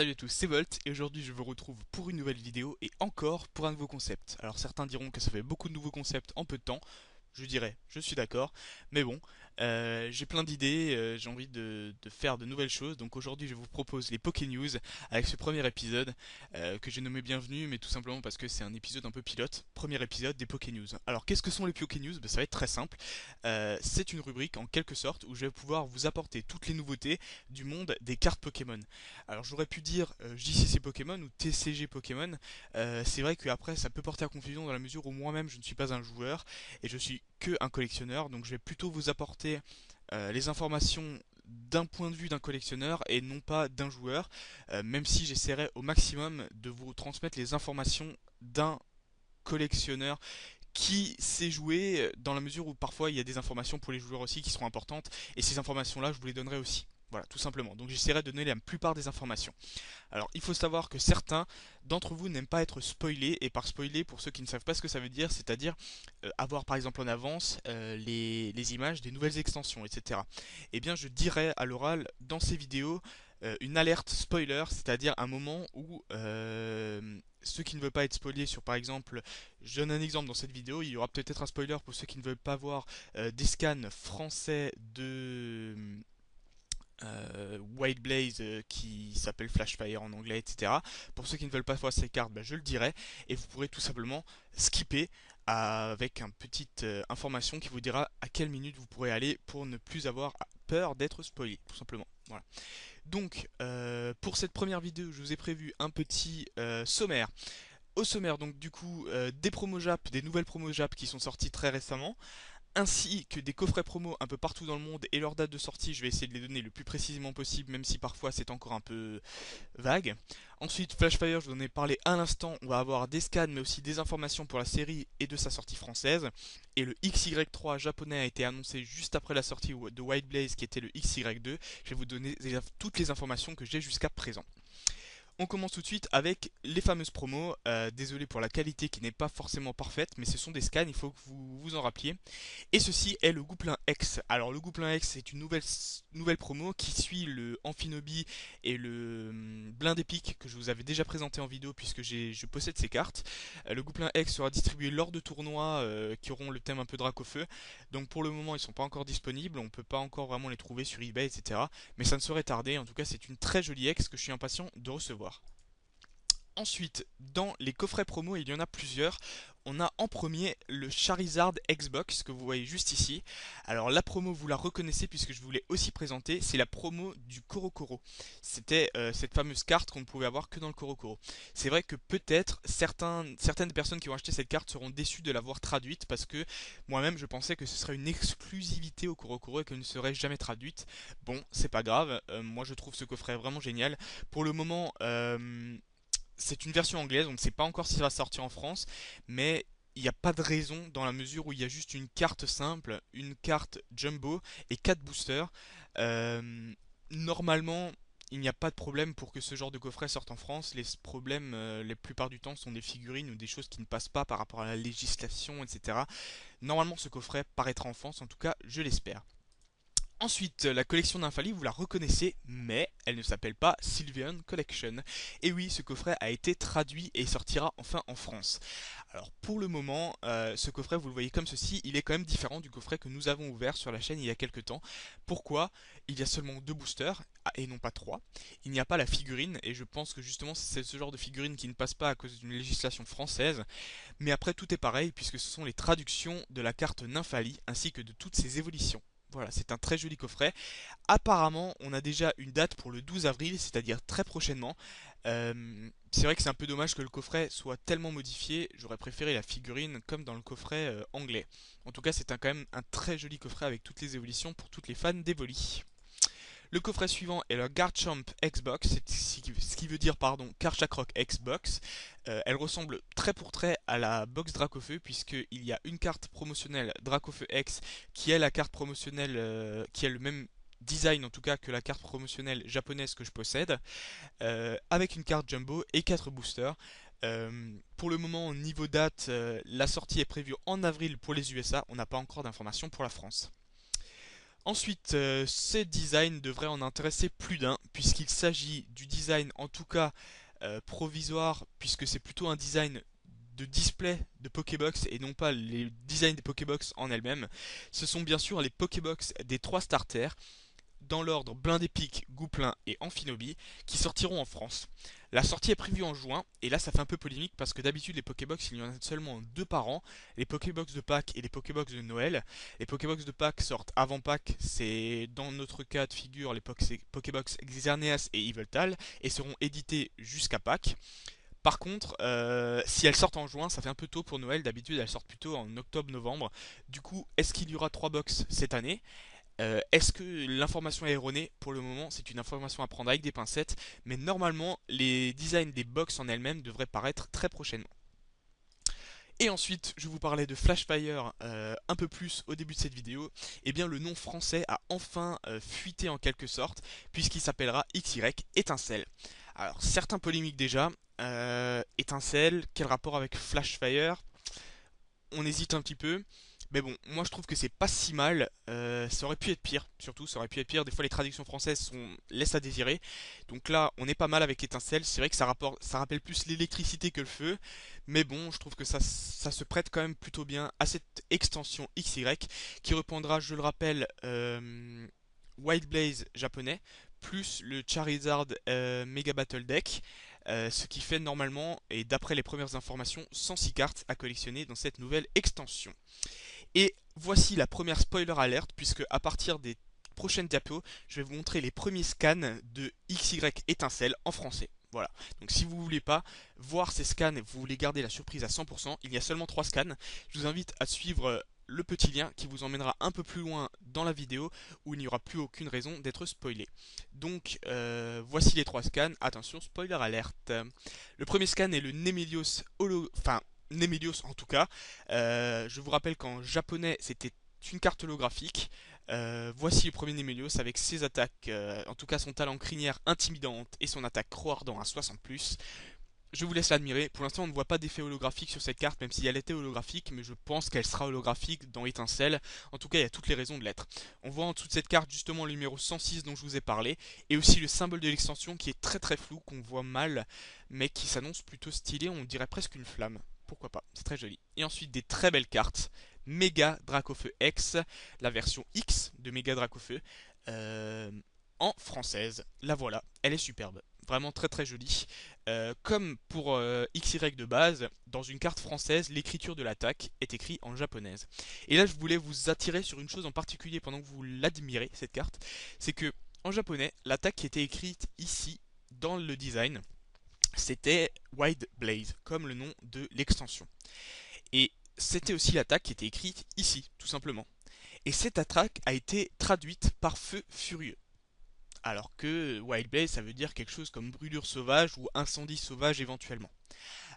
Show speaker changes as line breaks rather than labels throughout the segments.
Salut à tous, c'est Volt et aujourd'hui je vous retrouve pour une nouvelle vidéo et encore pour un nouveau concept. Alors certains diront que ça fait beaucoup de nouveaux concepts en peu de temps, je dirais, je suis d'accord, mais bon, j'ai plein d'idées, j'ai envie de faire de nouvelles choses, donc aujourd'hui je vous propose les Poké News avec ce premier épisode que j'ai nommé Bienvenue, mais tout simplement parce que c'est un épisode un peu pilote, premier épisode des Poké News. Alors qu'est-ce que sont les Poké News? Ça va être très simple. C'est une rubrique en quelque sorte où je vais pouvoir vous apporter toutes les nouveautés du monde des cartes Pokémon. Alors j'aurais pu dire JCC Pokémon ou TCG Pokémon. C'est vrai qu'après ça peut porter à confusion dans la mesure où moi-même je ne suis pas un joueur et je suis que un collectionneur, donc je vais plutôt vous apporter les informations d'un point de vue d'un collectionneur et non pas d'un joueur, même si j'essaierai au maximum de vous transmettre les informations d'un collectionneur qui sait jouer dans la mesure où parfois il y a des informations pour les joueurs aussi qui seront importantes et ces informations là je vous les donnerai aussi. Voilà, tout simplement. Donc j'essaierai de donner la plupart des informations. Alors, il faut savoir que certains d'entre vous n'aiment pas être spoilés, et par spoiler, pour ceux qui ne savent pas ce que ça veut dire, c'est-à-dire avoir par exemple en avance les images des nouvelles extensions, etc. Eh bien, je dirais à l'oral dans ces vidéos une alerte spoiler, c'est-à-dire un moment où ceux qui ne veulent pas être spoilés sur par exemple, je donne un exemple dans cette vidéo, il y aura peut-être un spoiler pour ceux qui ne veulent pas voir des scans français de White Blaze qui s'appelle Flashfire en anglais, etc. Pour ceux qui ne veulent pas voir ces cartes, je le dirai, et vous pourrez tout simplement skipper avec une petite information qui vous dira à quelle minute vous pourrez aller pour ne plus avoir peur d'être spoilé, tout simplement. Voilà. Donc, pour cette première vidéo, je vous ai prévu un petit sommaire. Au sommaire, donc du coup, des promos Jap, des nouvelles promos Jap qui sont sorties très récemment, ainsi que des coffrets promo un peu partout dans le monde et leur date de sortie, je vais essayer de les donner le plus précisément possible, même si parfois c'est encore un peu vague. Ensuite, Flashfire, je vous en ai parlé à l'instant, on va avoir des scans mais aussi des informations pour la série et de sa sortie française. Et le XY3 japonais a été annoncé juste après la sortie de White Blaze qui était le XY2. Je vais vous donner toutes les informations que j'ai jusqu'à présent. On commence tout de suite avec les fameuses promos. Désolé pour la qualité qui n'est pas forcément parfaite, mais ce sont des scans, il faut que vous vous en rappeliez. Et ceci est le Gouplin X. Alors le Gouplin X c'est une nouvelle promo qui suit le Amphinobi et le Blind Epic que je vous avais déjà présenté en vidéo puisque je possède ces cartes. Le Gouplin X sera distribué lors de tournois qui auront le thème un peu Dracofeu. Donc pour le moment ils ne sont pas encore disponibles, on ne peut pas encore vraiment les trouver sur eBay, etc. Mais ça ne saurait tarder, en tout cas c'est une très jolie X que je suis impatient de recevoir. Ensuite, dans les coffrets promo, il y en a plusieurs. On a en premier le Charizard Xbox que vous voyez juste ici. Alors la promo, vous la reconnaissez puisque je vous l'ai aussi présentée, c'est la promo du Korokoro. C'était cette fameuse carte qu'on ne pouvait avoir que dans le Korokoro. C'est vrai que peut-être certaines personnes qui ont acheté cette carte seront déçues de l'avoir traduite parce que moi-même je pensais que ce serait une exclusivité au Korokoro et qu'elle ne serait jamais traduite. Bon, c'est pas grave, moi je trouve ce coffret vraiment génial. Pour le moment, c'est une version anglaise, on ne sait pas encore si ça va sortir en France, mais il n'y a pas de raison dans la mesure où il y a juste une carte simple, une carte jumbo et 4 boosters. Normalement, il n'y a pas de problème pour que ce genre de coffret sorte en France. Les problèmes, la plupart du temps, sont des figurines ou des choses qui ne passent pas par rapport à la législation, etc. Normalement, ce coffret paraîtra en France, en tout cas, je l'espère. Ensuite, la collection d'Infali, vous la reconnaissez, mais elle ne s'appelle pas Sylveon Collection. Et oui, ce coffret a été traduit et sortira enfin en France. Alors pour le moment, ce coffret, vous le voyez comme ceci, il est quand même différent du coffret que nous avons ouvert sur la chaîne il y a quelques temps. Pourquoi? Il y a seulement 2 boosters, et non pas 3. Il n'y a pas la figurine, et je pense que justement c'est ce genre de figurine qui ne passe pas à cause d'une législation française. Mais après tout est pareil, puisque ce sont les traductions de la carte Nymphali, ainsi que de toutes ses évolutions. Voilà, c'est un très joli coffret. Apparemment, on a déjà une date pour le 12 avril, c'est-à-dire très prochainement. C'est vrai que c'est un peu dommage que le coffret soit tellement modifié. J'aurais préféré la figurine comme dans le coffret anglais. En tout cas, c'est quand même un très joli coffret avec toutes les évolutions pour toutes les fans d'Evoli. Le coffret suivant est le Garchomp Xbox, ce qui veut dire pardon, Karchakrok Xbox. Elle ressemble trait pour trait à la box Dracofeu puisqu'il y a une carte promotionnelle Dracofeu X qui est la carte promotionnelle qui a le même design en tout cas que la carte promotionnelle japonaise que je possède, avec une carte jumbo et 4 boosters. Pour le moment, niveau date, la sortie est prévue en avril pour les USA, on n'a pas encore d'informations pour la France. Ensuite, ces designs devraient en intéresser plus d'un, puisqu'il s'agit du design en tout cas provisoire, puisque c'est plutôt un design de display de Pokébox et non pas les designs des Pokébox en elles-mêmes. Ce sont bien sûr les Pokébox des 3 starters, dans l'ordre Blindépic, Gouplin et Amphinobi, qui sortiront en France. La sortie est prévue en juin, et là ça fait un peu polémique parce que d'habitude les Pokébox il y en a seulement 2 par an, les Pokébox de Pâques et les Pokébox de Noël. Les Pokébox de Pâques sortent avant Pâques, c'est dans notre cas de figure les Pokébox Xerneas et Yveltal, et seront édités jusqu'à Pâques. Par contre, si elles sortent en juin, ça fait un peu tôt pour Noël. D'habitude, elles sortent plutôt en octobre-novembre. Du coup, est-ce qu'il y aura 3 box cette année? Est-ce que l'information est erronée? Pour le moment, c'est une information à prendre avec des pincettes, mais normalement, les designs des box en elles-mêmes devraient paraître très prochainement. Et ensuite, je vous parlais de Flashfire un peu plus au début de cette vidéo. Et bien, le nom français a enfin fuité en quelque sorte, puisqu'il s'appellera XY Étincelle. Alors, certains polémiques déjà. Étincelle, quel rapport avec Flashfire? On hésite un petit peu. Mais bon, moi je trouve que c'est pas si mal. Ça aurait pu être pire, surtout, ça aurait pu être pire. Des fois, les traductions françaises laissent à désirer. Donc là, on est pas mal avec étincelle. C'est vrai que ça rappelle plus l'électricité que le feu. Mais bon, je trouve que ça se prête quand même plutôt bien à cette extension XY qui reprendra, je le rappelle, Wild Blaze japonais, plus le Charizard Mega Battle Deck. Ce qui fait normalement, et d'après les premières informations, 106 cartes à collectionner dans cette nouvelle extension. Et voici la première spoiler alerte, puisque à partir des prochaines diapos, je vais vous montrer les premiers scans de XY Étincelle en français. Voilà, donc si vous voulez pas voir ces scans et vous voulez garder la surprise à 100%, il y a seulement 3 scans. Je vous invite à suivre le petit lien qui vous emmènera un peu plus loin dans la vidéo où il n'y aura plus aucune raison d'être spoilé. Donc voici les 3 scans, attention spoiler alerte. Le premier scan est le Nemelios Nemelios en tout cas. Je vous rappelle qu'en japonais c'était une carte holographique. Voici le premier Nemelios avec ses attaques, en tout cas son talent crinière intimidante et son attaque croardant à 60+. Je vous laisse l'admirer. Pour l'instant, on ne voit pas d'effet holographique sur cette carte, même si elle était holographique, mais je pense qu'elle sera holographique dans Étincelle. En tout cas, il y a toutes les raisons de l'être. On voit en dessous de cette carte justement le numéro 106 dont je vous ai parlé, et aussi le symbole de l'extension qui est très très flou, qu'on voit mal, mais qui s'annonce plutôt stylé, on dirait presque une flamme. Pourquoi pas, c'est très joli. Et ensuite des très belles cartes. Méga Dracofeu X, la version X de Méga Dracofeu, en française. La voilà, elle est superbe. Vraiment très très jolie. Comme pour XY de base, dans une carte française, l'écriture de l'attaque est écrite en japonaise. Et là, je voulais vous attirer sur une chose en particulier pendant que vous l'admirez, cette carte. C'est que, en japonais, l'attaque qui était écrite ici, dans le design, c'était Wild Blaze, comme le nom de l'extension. Et c'était aussi l'attaque qui était écrite ici, tout simplement. Et cette attaque a été traduite par Feu Furieux. Alors que Wild Blaze, ça veut dire quelque chose comme brûlure sauvage ou incendie sauvage éventuellement.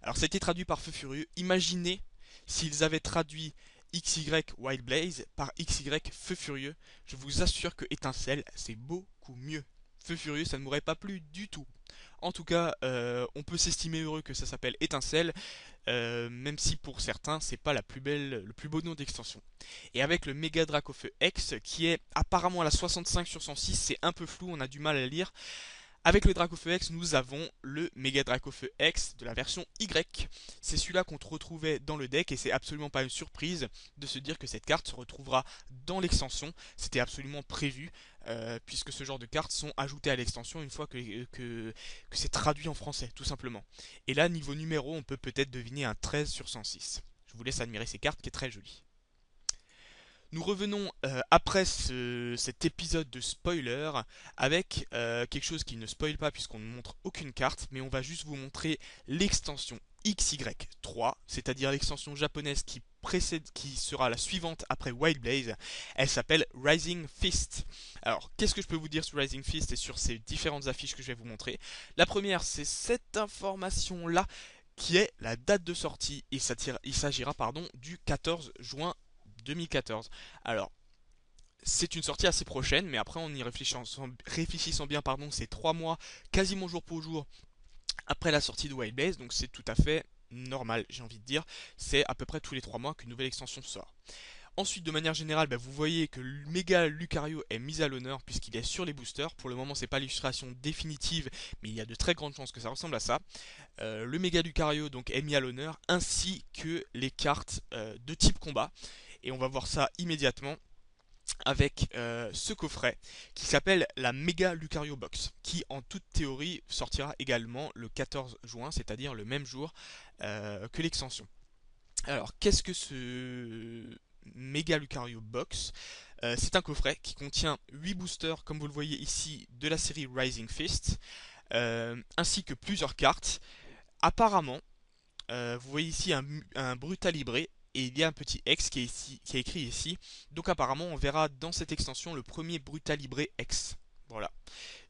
Alors ça a été traduit par Feu Furieux. Imaginez s'ils avaient traduit XY Wild Blaze par XY Feu Furieux. Je vous assure que Étincelle, c'est beaucoup mieux. Feu Furieux, ça ne m'aurait pas plu du tout. En tout cas, on peut s'estimer heureux que ça s'appelle Étincelle, même si pour certains, c'est pas la plus belle, le plus beau nom d'extension. Et avec le Mega Dracofeu X, qui est apparemment à la 65 sur 106, c'est un peu flou, on a du mal à lire. Avec le Dracofeu X, nous avons le Mega Dracofeu X de la version Y. C'est celui-là qu'on retrouvait dans le deck et c'est absolument pas une surprise de se dire que cette carte se retrouvera dans l'extension. C'était absolument prévu puisque ce genre de cartes sont ajoutées à l'extension une fois que c'est traduit en français, tout simplement. Et là, niveau numéro, on peut peut-être deviner un 13 sur 106. Je vous laisse admirer ces cartes qui est très jolie. Nous revenons après cet épisode de spoiler avec quelque chose qui ne spoil pas puisqu'on ne montre aucune carte, mais on va juste vous montrer l'extension XY3, c'est-à-dire l'extension japonaise qui sera la suivante après Wild Blaze. Elle s'appelle Rising Fist. Alors, qu'est-ce que je peux vous dire sur Rising Fist et sur ces différentes affiches que je vais vous montrer? La première, c'est cette information-là qui est la date de sortie. Il s'agira du 14 juin 2014. Alors, c'est une sortie assez prochaine, mais après en y réfléchissant bien, c'est 3 mois quasiment jour pour jour après la sortie de Wild Blaze, donc c'est tout à fait normal, j'ai envie de dire. C'est à peu près tous les 3 mois qu'une nouvelle extension sort. Ensuite, de manière générale, vous voyez que le méga Lucario est mis à l'honneur puisqu'il est sur les boosters. Pour le moment, c'est pas l'illustration définitive, mais il y a de très grandes chances que ça ressemble à ça. Le méga Lucario donc est mis à l'honneur, ainsi que les cartes de type combat. Et on va voir ça immédiatement avec ce coffret qui s'appelle la Mega Lucario Box, qui en toute théorie sortira également le 14 juin, c'est-à-dire le même jour que l'extension. Alors, qu'est-ce que ce Mega Lucario Box? C'est un coffret qui contient 8 boosters, comme vous le voyez ici, de la série Rising Fist, ainsi que plusieurs cartes. Apparemment, vous voyez ici un Brutal Libre et il y a un petit X qui est écrit ici. Donc apparemment, on verra dans cette extension le premier Brutal Libre X. Voilà.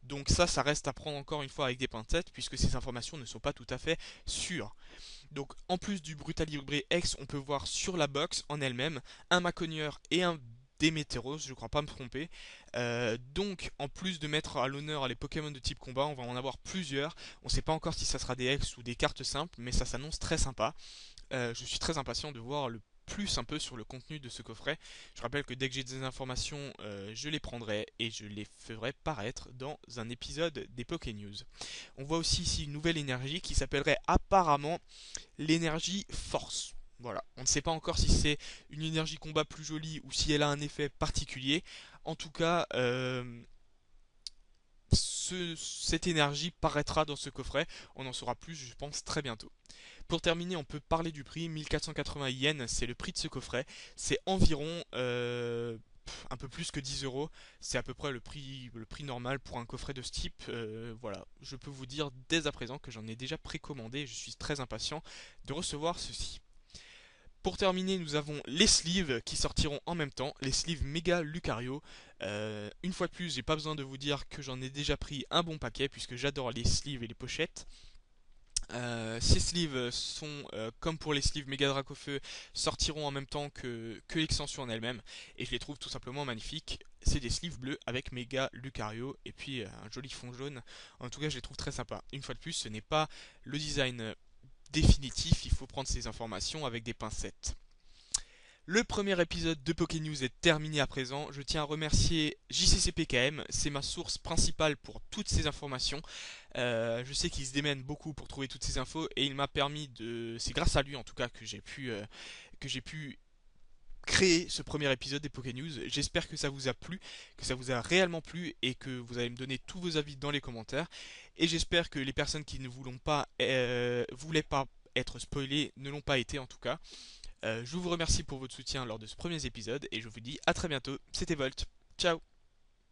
Donc ça reste à prendre encore une fois avec des pincettes puisque ces informations ne sont pas tout à fait sûres. Donc en plus du Brutal Libre X, on peut voir sur la box en elle-même un Maconier et un Démétéros, je crois pas me tromper. Donc en plus de mettre à l'honneur les Pokémon de type combat, on va en avoir plusieurs. On ne sait pas encore si ça sera des X ou des cartes simples, mais ça s'annonce très sympa. Je suis très impatient de voir le plus un peu sur le contenu de ce coffret. Je rappelle que dès que j'ai des informations, je les prendrai et je les ferai paraître dans un épisode des Poké News. On voit aussi ici une nouvelle énergie qui s'appellerait apparemment l'énergie force. Voilà, on ne sait pas encore si c'est une énergie combat plus jolie ou si elle a un effet particulier. En tout cas, cette énergie paraîtra dans ce coffret. On en saura plus, je pense, très bientôt. Pour terminer, on peut parler du prix. 1480 yens, c'est le prix de ce coffret. C'est environ un peu plus que 10 euros. C'est à peu près le prix normal pour un coffret de ce type. Voilà, je peux vous dire dès à présent que j'en ai déjà précommandé. Je suis très impatient de recevoir ceci. Pour terminer, nous avons les sleeves qui sortiront en même temps, les sleeves Mega Lucario. Une fois de plus, j'ai pas besoin de vous dire que j'en ai déjà pris un bon paquet puisque j'adore les sleeves et les pochettes. Ces sleeves sont, comme pour les sleeves Mega Dracofeu, sortiront en même temps que l'extension en elle-même, et je les trouve tout simplement magnifiques. C'est des sleeves bleus avec Mega Lucario et puis un joli fond jaune. En tout cas, je les trouve très sympas. Une fois de plus, ce n'est pas le design définitif, il faut prendre ces informations avec des pincettes. Le premier épisode de Poké News est terminé à présent. Je tiens à remercier JCCPKM, c'est ma source principale pour toutes ces informations. Je sais qu'il se démène beaucoup pour trouver toutes ces infos et il m'a permis de... C'est grâce à lui en tout cas que j'ai pu créer ce premier épisode des Poké News. J'espère que ça vous a plu, que ça vous a réellement plu et que vous allez me donner tous vos avis dans les commentaires. Et j'espère que les personnes qui ne voulaient pas être spoilées ne l'ont pas été en tout cas. Je vous remercie pour votre soutien lors de ce premier épisode et je vous dis à très bientôt. C'était Volt. Ciao.